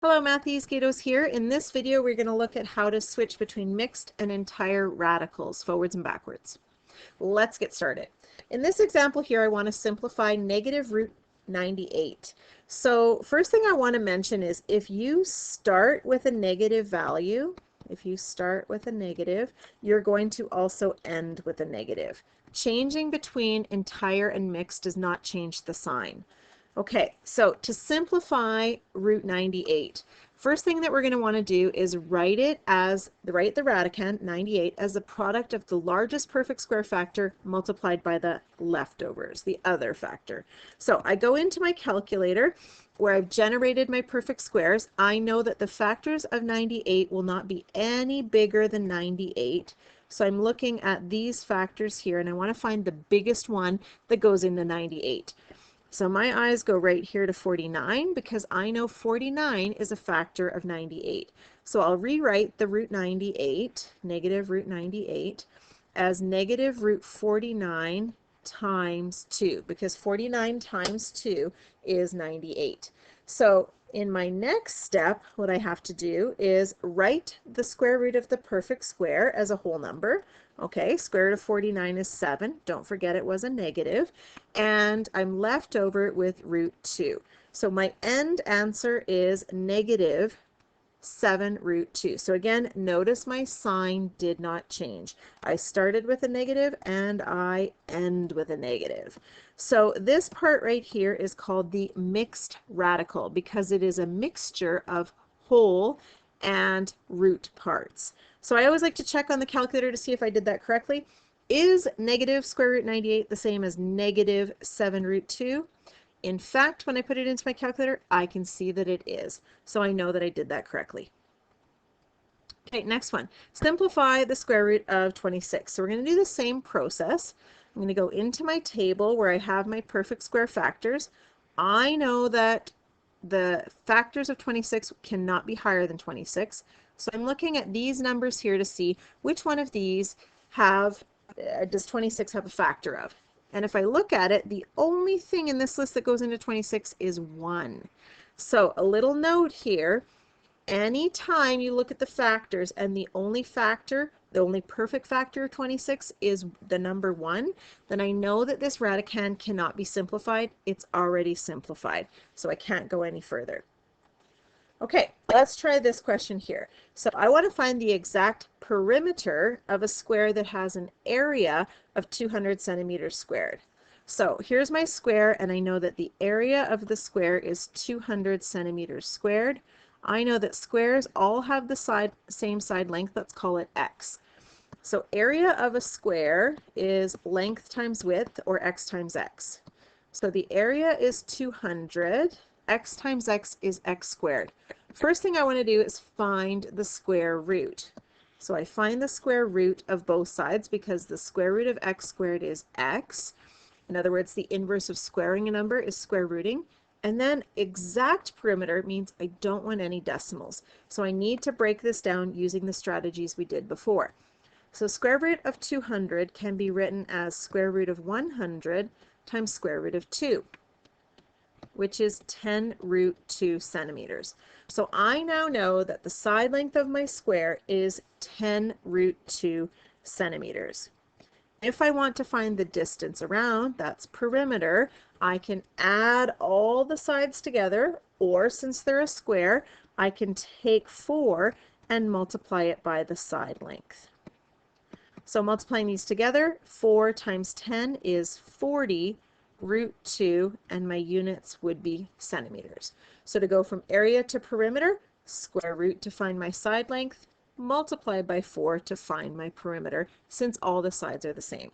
Hello, Matthews Gatos here. In this video, we're going to look at how to switch between mixed and entire radicals, forwards and backwards. Let's get started. In this example here, I want to simplify negative root 98. So first thing I want to mention is if you start with a negative value, you're going to also end with a negative. Changing between entire and mixed does not change the sign. Okay, so to simplify root 98, first thing that we're going to want to do is write the radicand 98 as the product of the largest perfect square factor multiplied by the leftovers, the other factor. So I go into my calculator where I've generated my perfect squares. I know that the factors of 98 will not be any bigger than 98. So I'm looking at these factors here and I want to find the biggest one that goes into 98. So my eyes go right here to 49 because I know 49 is a factor of 98. So I'll rewrite the root 98, negative root 98, as negative root 49 times 2 because 49 times 2 is 98. So in my next step, what I have to do is write the square root of the perfect square as a whole number. Okay, square root of 49 is 7. Don't forget it was a negative. And I'm left over with root 2. So my end answer is negative 7 root 2. So again, notice my sign did not change. I started with a negative and I end with a negative. So this part right here is called the mixed radical because it is a mixture of whole and root parts. So I always like to check on the calculator to see if I did that correctly. Is negative square root 98 the same as negative 7 root 2? In fact, when I put it into my calculator, I can see that it is. So I know that I did that correctly. Okay, next one. Simplify the square root of 26. So we're going to do the same process. I'm going to go into my table where I have my perfect square factors. I know that the factors of 26 cannot be higher than 26. So I'm looking at these numbers here to see which one of these does 26 have a factor of. And if I look at it, the only thing in this list that goes into 26 is 1. So a little note here, anytime you look at the factors and the only perfect factor of 26 is the number 1, then I know that this radicand cannot be simplified. It's already simplified, so I can't go any further. Okay, let's try this question here. So I want to find the exact perimeter of a square that has an area of 200 centimeters squared. So here's my square, and I know that the area of the square is 200 centimeters squared. I know that squares all have the same side length. Let's call it x. So area of a square is length times width, or x times x. So the area is 200. X times x is x squared. First thing I want to do is find the square root. So I find the square root of both sides because the square root of x squared is x. In other words, the inverse of squaring a number is square rooting. And then exact perimeter means I don't want any decimals. So I need to break this down using the strategies we did before. So square root of 200 can be written as square root of 100 times square root of 2, which is 10 root 2 centimeters. So I now know that the side length of my square is 10 root 2 centimeters. If I want to find the distance around, that's perimeter, I can add all the sides together, or since they're a square, I can take 4 and multiply it by the side length. So multiplying these together, 4 times 10 is 40 root 2, and my units would be centimeters. So to go from area to perimeter, square root to find my side length, multiply by 4 to find my perimeter, since all the sides are the same.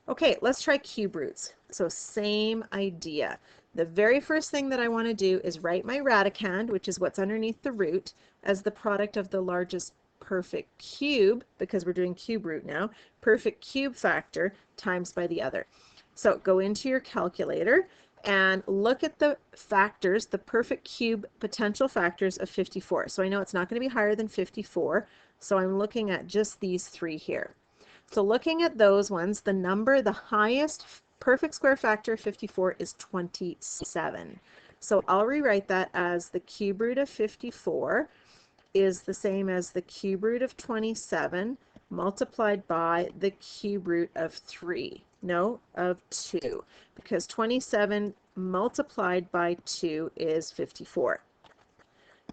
Okay, let's try cube roots. So same idea. The very first thing that I want to do is write my radicand, which is what's underneath the root, as the product of the largest perfect cube, because we're doing cube root now, perfect cube factor times by the other. So go into your calculator and look at the factors, the perfect cube potential factors of 54. So I know it's not going to be higher than 54, so I'm looking at just these 3 here. So looking at those ones, the highest perfect square factor of 54 is 27. So I'll rewrite that as the cube root of 54 is the same as the cube root of 27 multiplied by the cube root of 3. No, of 2, because 27 multiplied by 2 is 54.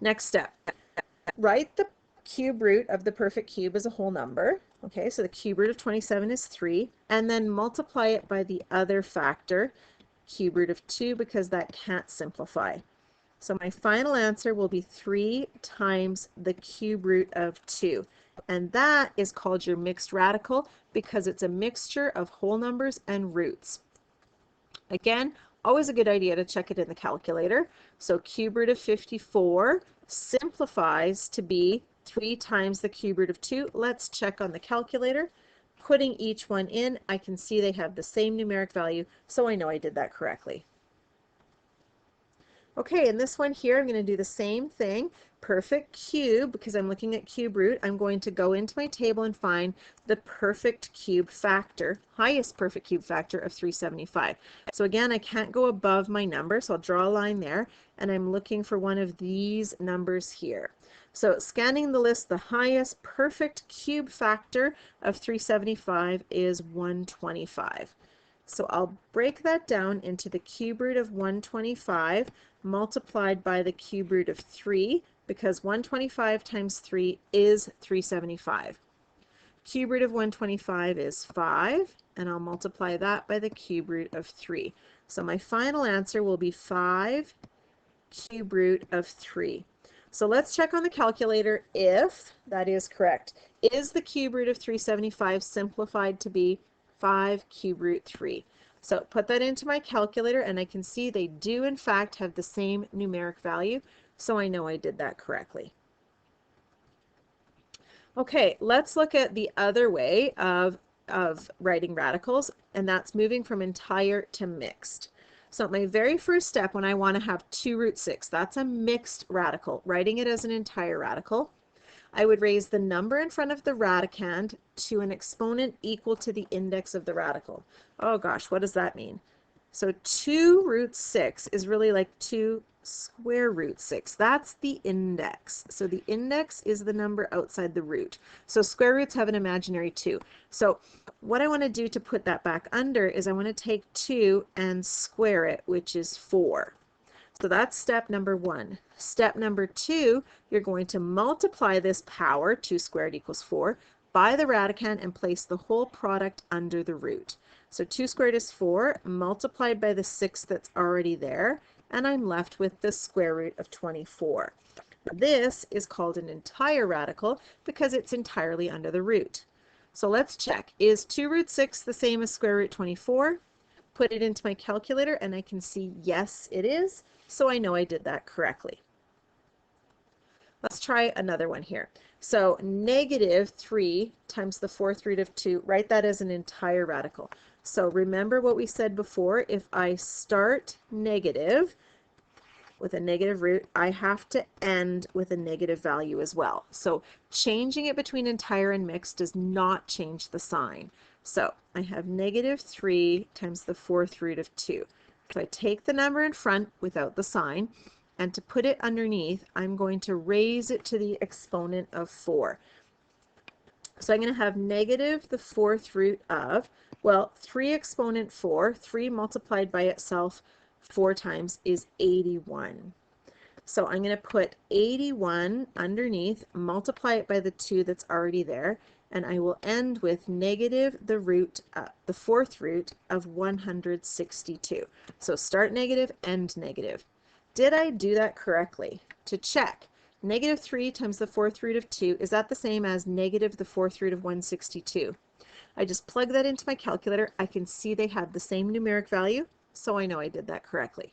Next step, write the cube root of the perfect cube as a whole number. Okay, so the cube root of 27 is 3, and then multiply it by the other factor, cube root of 2, because that can't simplify. So my final answer will be 3 times the cube root of 2. And that is called your mixed radical because it's a mixture of whole numbers and roots. Again, always a good idea to check it in the calculator. So cube root of 54 simplifies to be 3 times the cube root of 2. Let's check on the calculator. Putting each one in, I can see they have the same numeric value, so I know I did that correctly. Okay, in this one here, I'm going to do the same thing. Perfect cube, because I'm looking at cube root, I'm going to go into my table and find the perfect cube factor, highest perfect cube factor of 375. So again, I can't go above my number, so I'll draw a line there, and I'm looking for one of these numbers here. So scanning the list, the highest perfect cube factor of 375 is 125. So I'll break that down into the cube root of 125 multiplied by the cube root of 3, because 125 times 3 is 375. Cube root of 125 is 5, and I'll multiply that by the cube root of 3. So my final answer will be 5 cube root of 3. So let's check on the calculator if that is correct. Is the cube root of 375 simplified to be 5 cube root 3? So put that into my calculator and I can see they do in fact have the same numeric value, so I know I did that correctly. Okay, let's look at the other way of writing radicals, and that's moving from entire to mixed. So my very first step when I want to have 2 root 6, that's a mixed radical, writing it as an entire radical. I would raise the number in front of the radicand to an exponent equal to the index of the radical. Oh gosh, what does that mean? So 2 root 6 is really like 2 square root 6. That's the index. So the index is the number outside the root. So square roots have an imaginary 2. So what I want to do to put that back under is I want to take 2 and square it, which is 4. So that's step number 1. Step number 2, you're going to multiply this power, 2 squared equals 4, by the radicand and place the whole product under the root. So 2 squared is 4, multiplied by the 6 that's already there, and I'm left with the square root of 24. This is called an entire radical because it's entirely under the root. So let's check. Is 2 root 6 the same as square root 24? Put it into my calculator and I can see yes, it is. So I know I did that correctly. Let's try another one here. So negative 3 times the 4th root of 2, write that as an entire radical. So remember what we said before, if I start negative with a negative root, I have to end with a negative value as well. So changing it between entire and mixed does not change the sign. So I have negative 3 times the 4th root of 2. So I take the number in front without the sign, and to put it underneath, I'm going to raise it to the exponent of 4. So I'm going to have negative the 4th root of, well, 3 exponent 4, 3 multiplied by itself 4 times is 81. So I'm going to put 81 underneath, multiply it by the 2 that's already there, and I will end with negative the 4th root of 162. So start negative, end negative. Did I do that correctly? To check, negative 3 times the 4th root of 2, is that the same as negative the 4th root of 162? I just plug that into my calculator. I can see they have the same numeric value, so I know I did that correctly.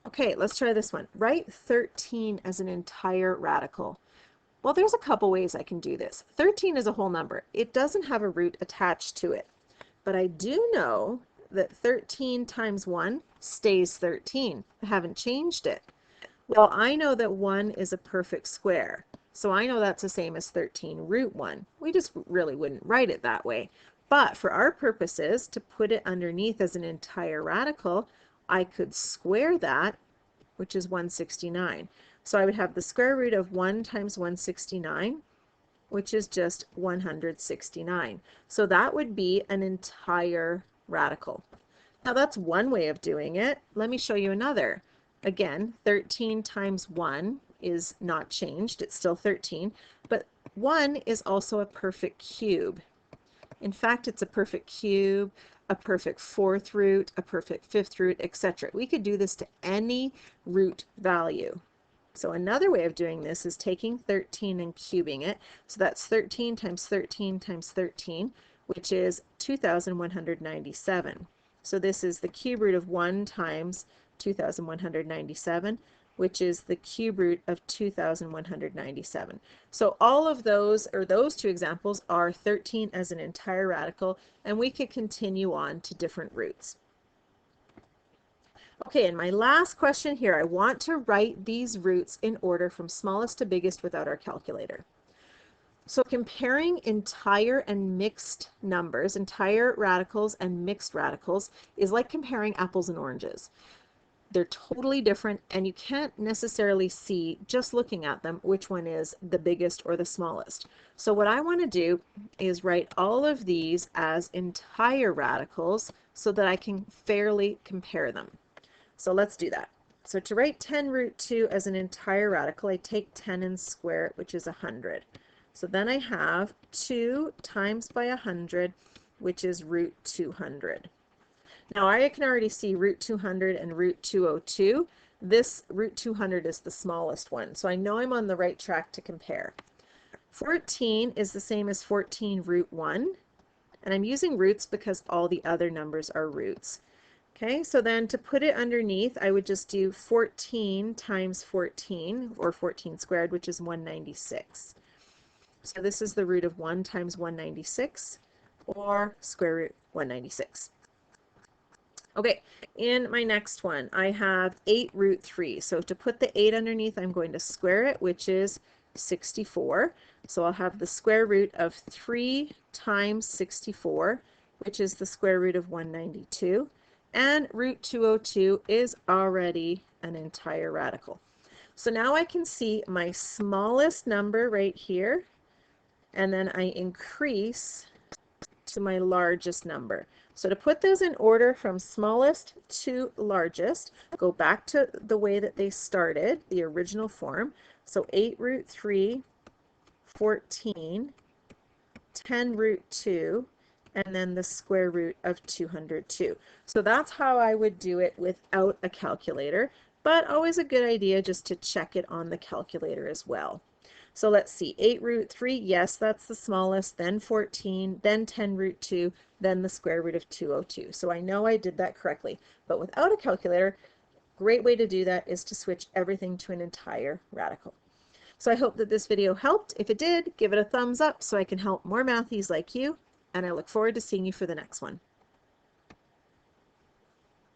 Okay, let's try this one. Write 13 as an entire radical. Well, there's a couple ways I can do this. 13 is a whole number. It doesn't have a root attached to it. But I do know that 13 times 1 stays 13. I haven't changed it. Well, I know that 1 is a perfect square. So I know that's the same as 13 root 1. We just really wouldn't write it that way. But for our purposes, to put it underneath as an entire radical, I could square that, which is 169. So I would have the square root of 1 times 169, which is just 169. So that would be an entire radical. Now that's one way of doing it. Let me show you another. Again, 13 times 1 is not changed. It's still 13, but 1 is also a perfect cube. In fact, it's a perfect cube, a perfect fourth root, a perfect fifth root, etc. We could do this to any root value. So another way of doing this is taking 13 and cubing it. So that's 13 times 13 times 13, which is 2,197. So this is the cube root of 1 times 2,197, which is the cube root of 2,197. So all of those, or those two examples, are 13 as an entire radical, and we could continue on to different roots. Okay, and my last question here, I want to write these roots in order from smallest to biggest without our calculator. So comparing entire and mixed numbers, entire radicals and mixed radicals, is like comparing apples and oranges. They're totally different, and you can't necessarily see, just looking at them, which one is the biggest or the smallest. So what I want to do is write all of these as entire radicals so that I can fairly compare them. So let's do that. So to write 10 root 2 as an entire radical, I take 10 and square it, which is 100. So then I have 2 times by 100, which is root 200. Now I can already see root 200 and root 202. This root 200 is the smallest one, so I know I'm on the right track to compare. 14 is the same as 14 root 1, and I'm using roots because all the other numbers are roots. Okay, so then to put it underneath, I would just do 14 times 14, or 14 squared, which is 196. So this is the root of 1 times 196, or square root 196. Okay, in my next one, I have 8 root 3. So to put the 8 underneath, I'm going to square it, which is 64. So I'll have the square root of 3 times 64, which is the square root of 192. And root 202 is already an entire radical. So now I can see my smallest number right here, and then I increase to my largest number. So to put those in order from smallest to largest, go back to the way that they started, the original form. So 8 root 3, 14, 10 root 2, and then the square root of 202. So that's how I would do it without a calculator, but always a good idea just to check it on the calculator as well. So let's see, 8 root 3, yes, that's the smallest, then 14, then 10 root 2, then the square root of 202. So I know I did that correctly, but without a calculator, great way to do that is to switch everything to an entire radical. So I hope that this video helped. If it did, give it a thumbs up so I can help more mathies like you, and I look forward to seeing you for the next one.